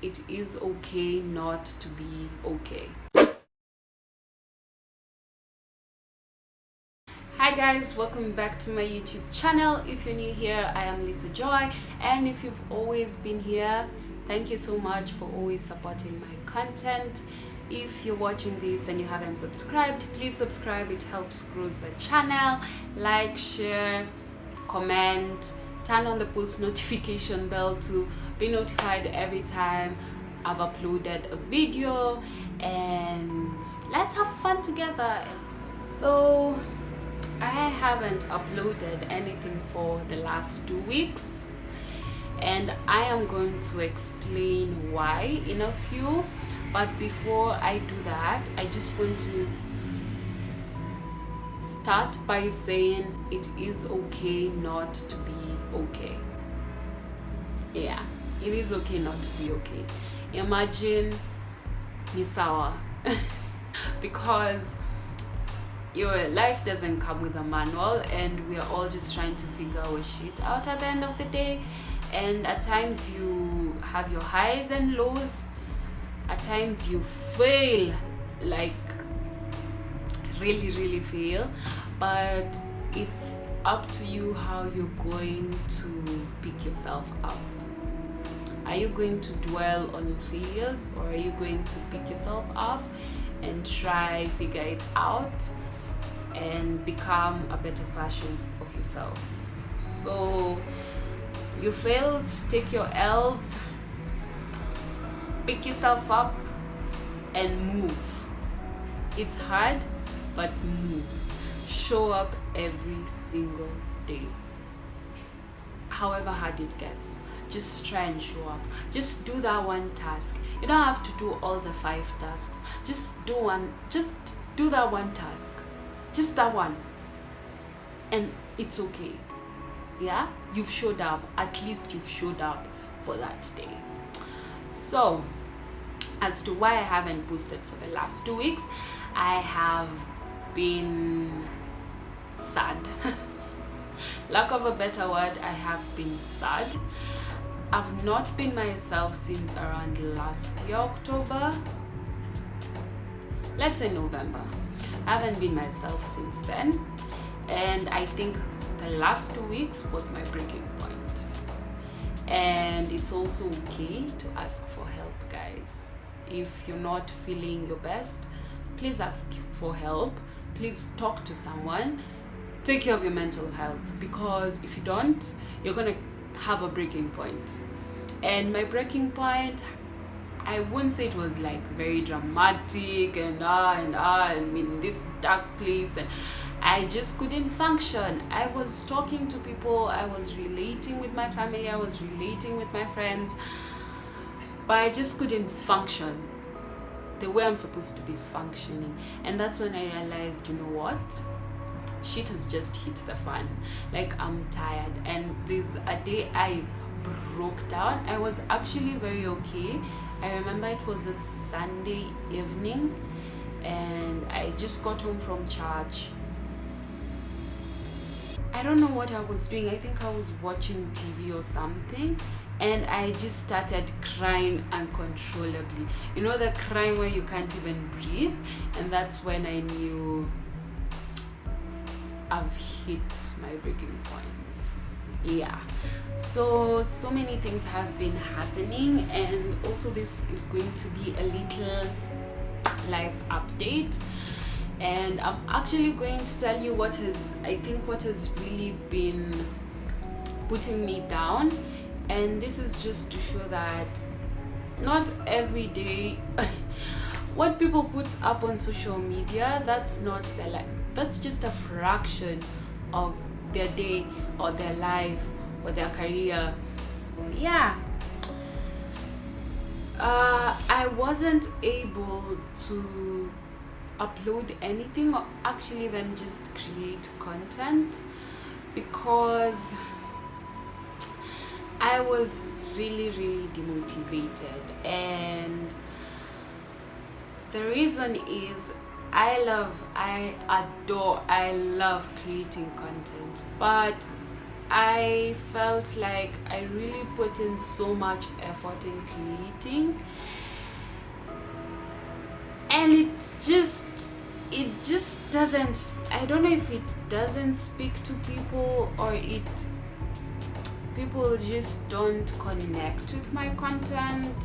it is okay not to be okay. Hi guys, welcome back to my YouTube channel. If you're new here, I am Lisa Joy, and if you've always been here, thank you so much for always supporting my content. If you're watching this and you haven't subscribed, please subscribe. It helps grow the channel. Like, share, comment, turn on the post notification bell to be notified every time I've uploaded a video, and let's have fun together. So I haven't uploaded anything for the last 2 weeks, and I am going to explain why in a few. But before I do that, I just want to start by saying it is okay not to be okay. Yeah, it is okay not to be okay. Imagine ni sawa because your life doesn't come with a manual, and we are all just trying to figure our shit out at the end of the day. And at times you have your highs and lows, at times you fail, like really fail, but it's up to you how you're going to pick yourself up. Are you going to dwell on your failures, or are you going to pick yourself up and try figure it out and become a better version of yourself? So you failed, take your L's, pick yourself up and move. It's hard, but move. Show up every single day, however hard it gets. Just try and show up. Just do that one task. You don't have to do all the 5 tasks. Just do that one task, just that one, and it's okay. Yeah, you've showed up. At least you've showed up for that day. So as to why I haven't posted for the last 2 weeks, I have been sad. Lack of a better word, I have been sad. I've not been myself since around last year, October. Let's say November. I haven't been myself since then, and I think the last 2 weeks was my breaking point. And it's also okay to ask for help, guys. If you're not feeling your best, please ask for help. Please talk to someone. Take care of your mental health, because if you don't, you're gonna have a breaking point. And my breaking point, I wouldn't say it was like very dramatic and in this dark place, and I just couldn't function. I was talking to people, I was relating with my family, I was relating with my friends, but I just couldn't function the way I'm supposed to be functioning. And that's when I realized, you know what? Shit has just hit the fan. Like, I'm tired. And there's a day I broke down. I was actually very okay. I remember it was a Sunday evening, and I just got home from church. I don't know what I was doing. I think I was watching TV or something, and I just started crying uncontrollably. You know, the crying where you can't even breathe. And that's when I knew I've hit my breaking point. Yeah, so many things have been happening, and also this is going to be a little life update, and I'm actually going to tell you what has really been putting me down. And this is just to show that not every day what people put up on social media, that's not their life. That's just a fraction of their day or their life or their career. Yeah, I wasn't able to upload anything, or actually even just create content, because I was really demotivated. And the reason is I love creating content, but I felt like I really put in so much effort in creating, it just doesn't, I don't know if it doesn't speak to people, or people just don't connect with my content,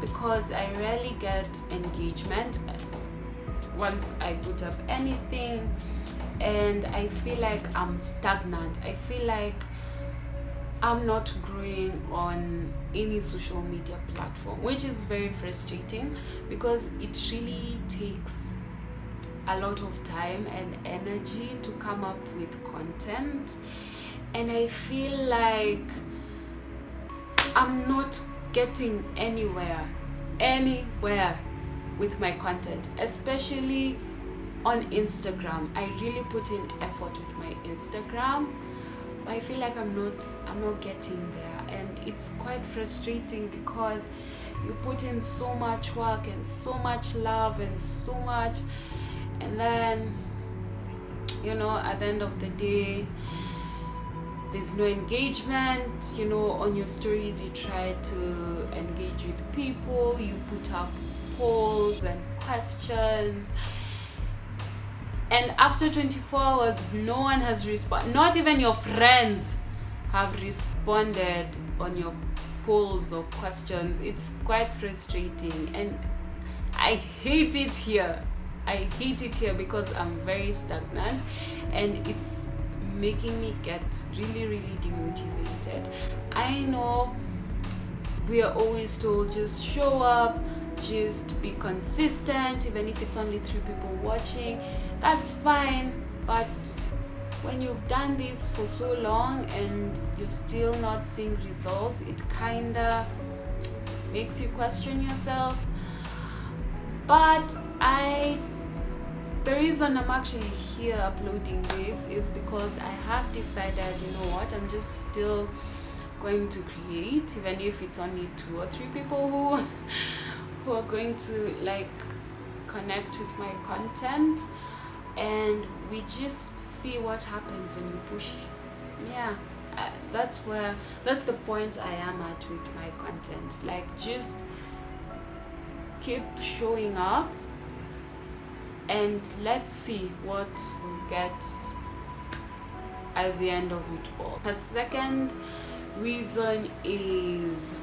because I rarely get engagement once I put up anything, and I feel like I'm stagnant. I feel like I'm not growing on any social media platform, which is very frustrating, because it really takes a lot of time and energy to come up with content, and I feel like I'm not getting anywhere with my content, especially on Instagram. I really put in effort with my Instagram, but I feel like I'm not getting there, and it's quite frustrating, because you put in so much work and so much love and so much, and then at the end of the day there's no engagement. On your stories you try to engage with people, you put up polls and questions, and after 24 hours no one has responded. Not even your friends have responded on your polls or questions. It's quite frustrating, and I hate it here because I'm very stagnant, and it's making me get really, really demotivated. I know we are always told just show up, just be consistent, even if it's only 3 people watching, that's fine. But when you've done this for so long and you're still not seeing results, it kinda makes you question yourself. But the reason I'm actually here uploading this is because I have decided, I'm just still going to create, even if it's only 2 or 3 people who are going to connect with my content, and we just see what happens when you push. That's the point I am at with my content. Just keep showing up, and let's see what we'll get at the end of it all. The second reason is,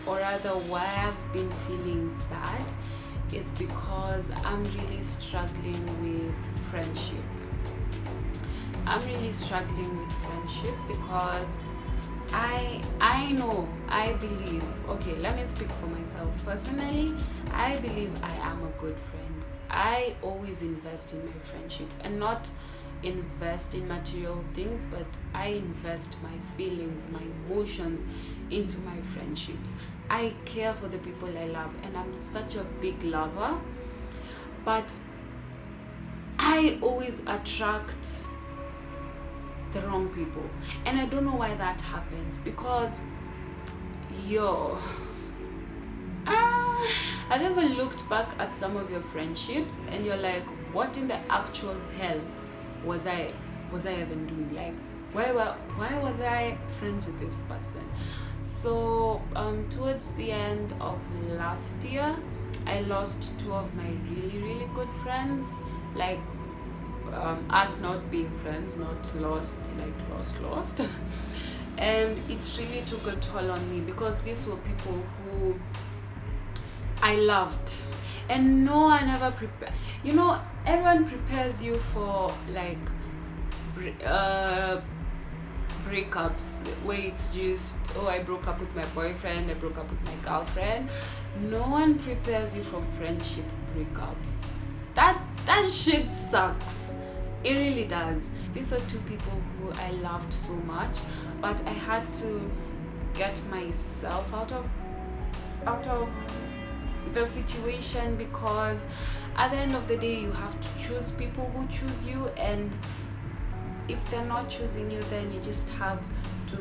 or rather why I've been feeling sad, is because I'm really struggling with friendship. Because I believe, okay, let me speak for myself personally. I believe I am a good friend. I always invest in my friendships, and not invest in material things, but I invest my feelings, my emotions into my friendships. I care for the people I love, and I'm such a big lover, but I always attract the wrong people, and I don't know why that happens, because have you ever looked back at some of your friendships and you're like, what in the actual hell was I even doing? Why was I friends with this person? So towards the end of last year, I lost 2 of my really, really good friends. Us not being friends, not lost, lost. And it really took a toll on me, because these were people who I loved, and no one ever everyone prepares you for breakups, where it's just, I broke up with my boyfriend, I broke up with my girlfriend. No one prepares you for friendship breakups. That shit sucks. It really does. These are 2 people who I loved so much, but I had to get myself out of the situation, because at the end of the day you have to choose people who choose you, and if they're not choosing you, then you just have to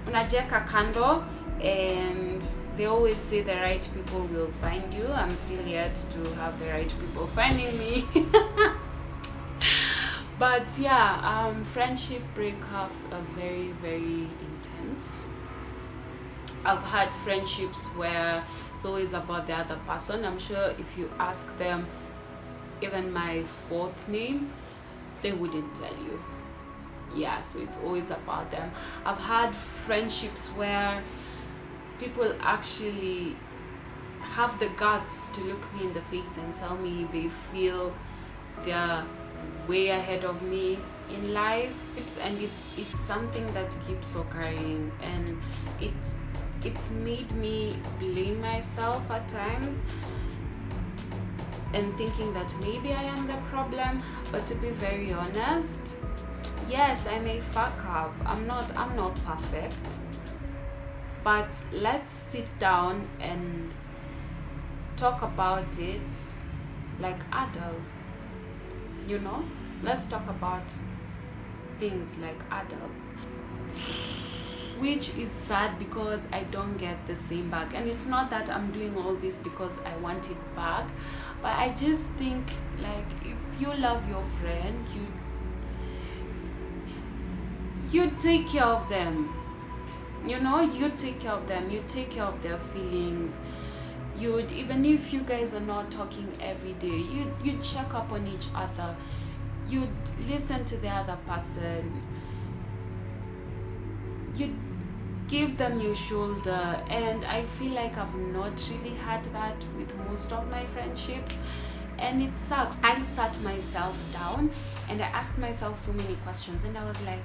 unajeka kando, and they always say the right people will find you. I'm still yet to have the right people finding me. But friendship breakups are very, very intense. I've had friendships where it's always about the other person. I'm sure if you ask them even my fourth name, they wouldn't tell you. Yeah, so it's always about them. I've had friendships where people actually have the guts to look me in the face and tell me they feel they're way ahead of me in life. It's something that keeps occurring, and it's made me blame myself at times and thinking that maybe I am the problem. But to be very honest, yes, I may fuck up. I'm not perfect. But let's sit down and talk about it like adults. You know? Let's talk about things like adults. Which is sad because I don't get the same back. And it's not that I'm doing all this because I want it back, but I just think, like, if you love your friend, you take care of them. You know, you take care of them, you take care of their feelings. You'd, even if you guys are not talking every day, you'd check up on each other. You'd listen to the other person. You'd give them your shoulder. And I feel like I've not really had that with most of my friendships, and it sucks. I sat myself down and I asked myself so many questions, and I was like,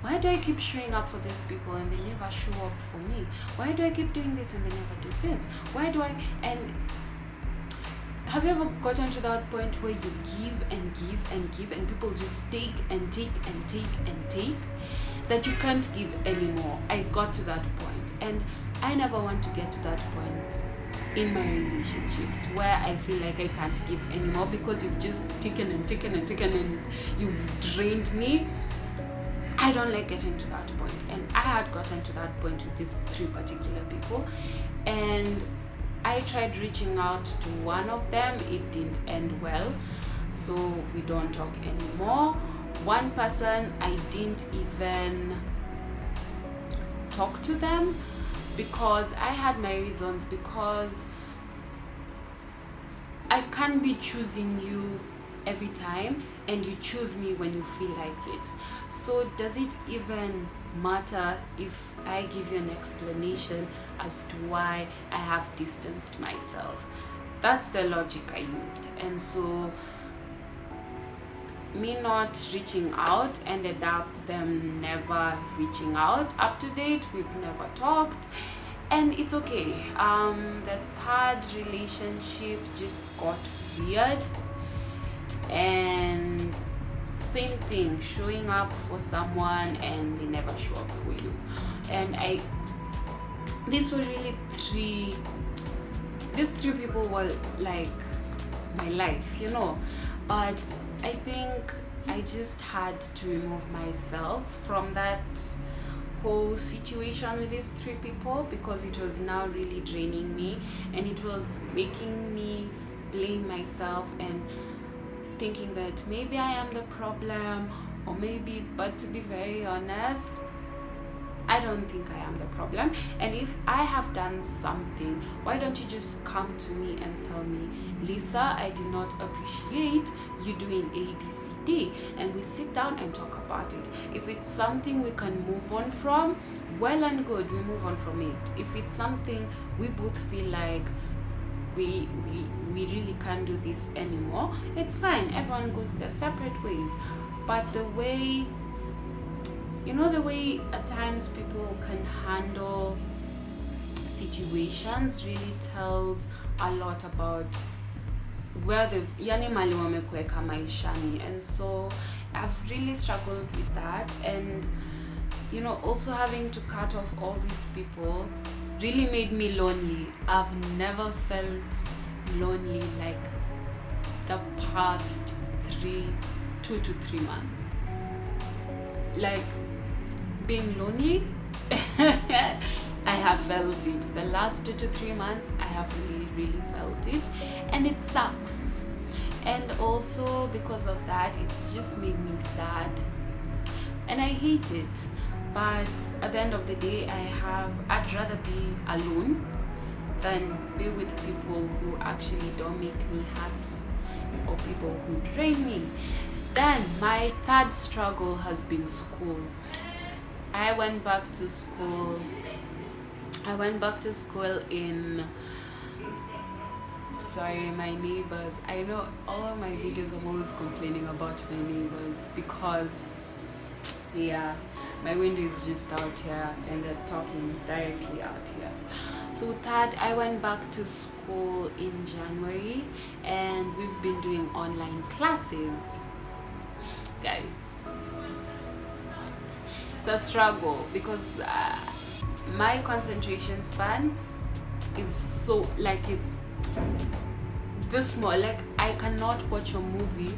why do I keep showing up for these people and they never show up for me? Why do I keep doing this and they never do this? Why do I? And have you ever gotten to that point where you give and give and give and people just take and take and take and take, that you can't give anymore? I got to that point, and I never want to get to that point in my relationships where I feel like I can't give anymore because you've just taken and taken and taken and you've drained me. I don't like getting to that point, and I had gotten to that point with these 3 particular people, and I tried reaching out to one of them. It didn't end well, so we don't talk anymore. One person, I didn't even talk to them because I had my reasons, because I can't be choosing you every time and you choose me when you feel like it. So does it even matter if I give you an explanation as to why I have distanced myself? That's the logic I used. And so me not reaching out ended up them never reaching out up to date. We've never talked, and it's okay. The 3rd relationship just got weird, and same thing, showing up for someone and they never show up for you. And these were really these 3 people were like my life, you know. But I think I just had to remove myself from that whole situation with these 3 people because it was now really draining me, and it was making me blame myself and thinking that maybe I am the problem, or maybe, but to be very honest, I don't think I am the problem. And if I have done something, why don't you just come to me and tell me, Lisa, I did not appreciate you doing A, B, C, D, and we sit down and talk about it. If it's something we can move on from, well and good, we move on from it. If it's something we both feel like we really can't do this anymore, it's fine. Everyone goes their separate ways. But the way, you know, the way at times people can handle situations really tells a lot about where yani mali wamekuweka maishani. And so I've really struggled with that, and you know, also having to cut off all these people really made me lonely. I've never felt lonely like the past 2 to 3 months. Like, being lonely, I have felt it. The last 2 to 3 months, I have really felt it, and it sucks. And also because of that, it's just made me sad, and I hate it. But at the end of the day, I'd rather be alone than be with people who actually don't make me happy. or people who drain me. Then my third struggle has been school. I went back to school in, sorry, my neighbors. I know all of my videos I'm always complaining about my neighbors because yeah, my window is just out here and they're talking directly out here. So third, I went back to school in January and we've been doing online classes. Guys, it's a struggle because my concentration span is so, like, it's this small. Like, I cannot watch a movie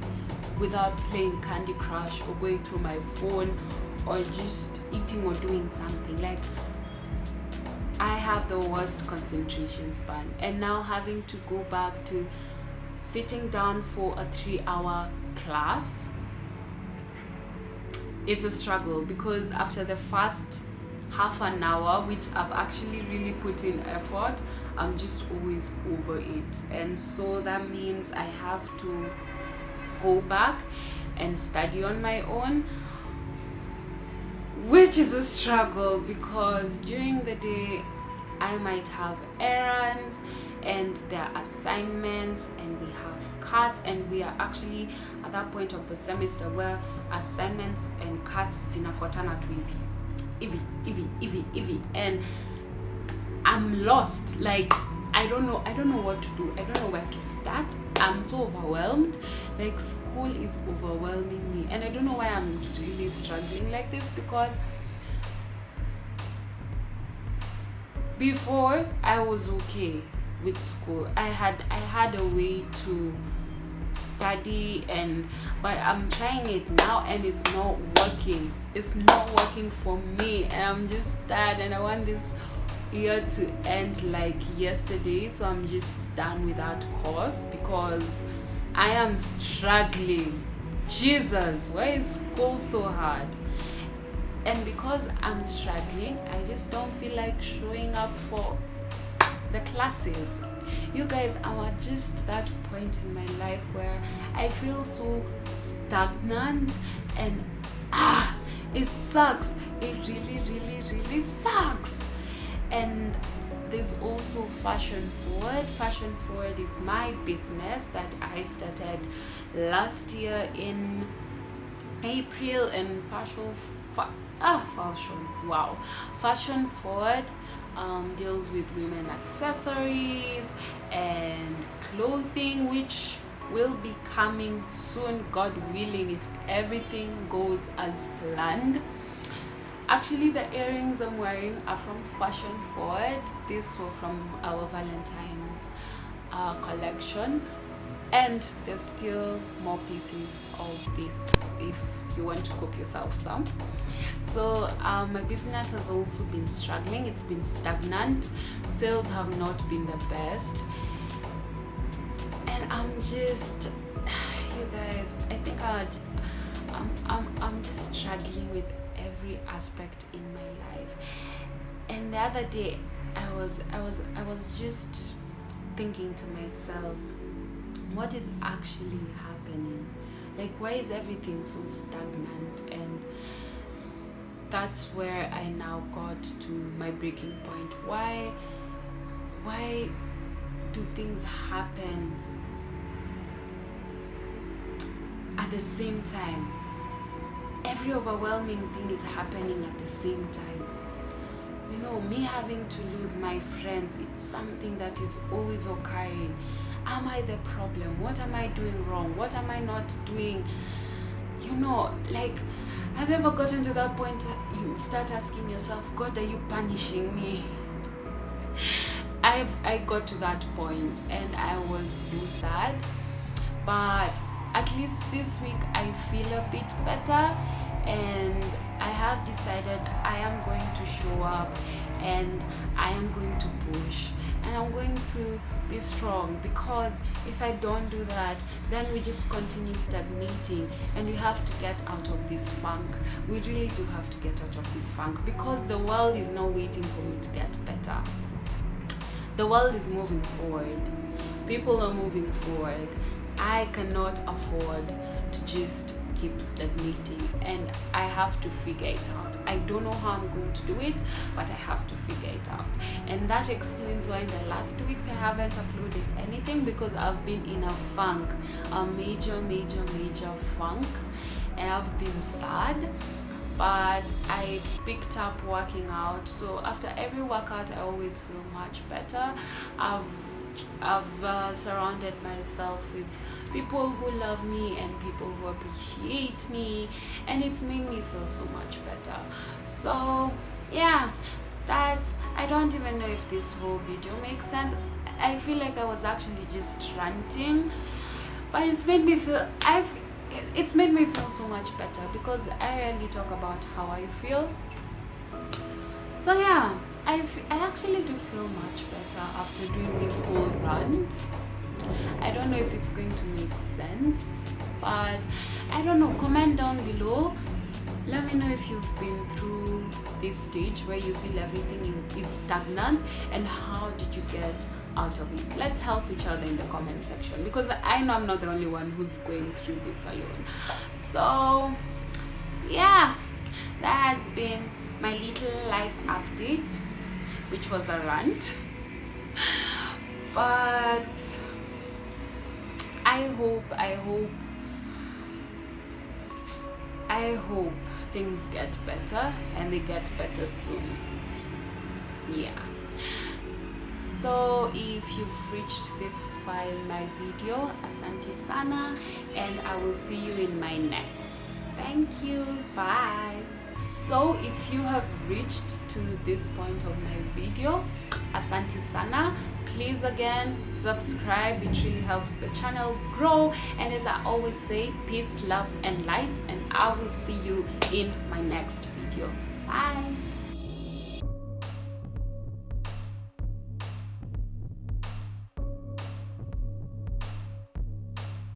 without playing Candy Crush or going through my phone or just eating or doing something. Like, I have the worst concentration span, and now having to go back to sitting down for a 3-hour class, it's a struggle because after the first half an hour, which I've actually really put in effort, I'm just always over it. And so that means I have to go back and study on my own, which is a struggle because during the day I might have errands and there are assignments and we have cuts, and we are actually at that point of the semester where assignments and cuts zinafuatana tu hivi, and I'm lost. Like, I don't know what to do. I don't know where to start. I'm so overwhelmed. Like, school is overwhelming me, and I don't know why I'm really struggling like this, because before I was okay with school. I had a way to study, but I'm trying it now and it's not working. It's not working for me, and I'm just tired, and I want this year to end like yesterday, so I'm just done with that course because I am struggling. Jesus, why is school so hard? And because I'm struggling, I just don't feel like showing up for the classes. You guys, I'm at just that point in my life where I feel so stagnant, and it sucks. It really sucks. And there's also Fashion Forward. Fashion Forward is my business that I started last year in April, and Fashion Forward deals with women accessories and clothing, which will be coming soon, God willing, if everything goes as planned. Actually, the earrings I'm wearing are from Fashion Forward. These were from our Valentine's collection, and there's still more pieces of this if you want to cook yourself some. So my business has also been struggling. It's been stagnant. Sales have not been the best, and I'm just, you guys, I think I'm just struggling with every aspect in my life. And the other day I was just thinking to myself, what is actually happening? Like, why is everything so stagnant? And that's where I now got to my breaking point. Why do things happen at the same time? Every overwhelming thing is happening at the same time. You know, me having to lose my friends, it's something that is always occurring. Am I the problem? What am I doing wrong? What am I not doing? You know, like, have you ever gotten to that point you start asking yourself, God, are you punishing me? I got to that point and I was so sad, but at least this week I feel a bit better, and I have decided I am going to show up and I am going to push and I'm going to be strong, because if I don't do that, then we just continue stagnating, and we have to get out of this funk. We really do have to get out of this funk, because the world is not waiting for me to get better. The world is moving forward. People are moving forward. I cannot afford to just keep stagnating, and I have to figure it out. I don't know how I'm going to do it, but I have to figure it out. And that explains why in the last 2 weeks I haven't uploaded anything, because I've been in a funk, a major funk, and I've been sad. But I picked up working out, so after every workout I always feel much better. I've surrounded myself with people who love me and people who appreciate me, and it's made me feel so much better. So yeah, I don't even know if this whole video makes sense. I feel like I was actually just ranting, but it's made me feel so much better, because I rarely talk about how I feel. So yeah, I actually do feel much better after doing this whole rant. I don't know if it's going to make sense, but I don't know. Comment down below. Let me know if you've been through this stage where you feel everything is stagnant, and how did you get out of it. Let's help each other in the comment section, because I know I'm not the only one who's going through this alone. So yeah, that has been my little life update, which was a rant. But I hope things get better, and they get better soon. Yeah. So if you've reached this far in my video, asante sana, and I will see you in my next. Thank you. Bye. So if you have reached to this point of my video, asante sana. Please again subscribe. It really helps the channel grow. And as I always say, peace, love, and light. And I will see you in my next video. Bye.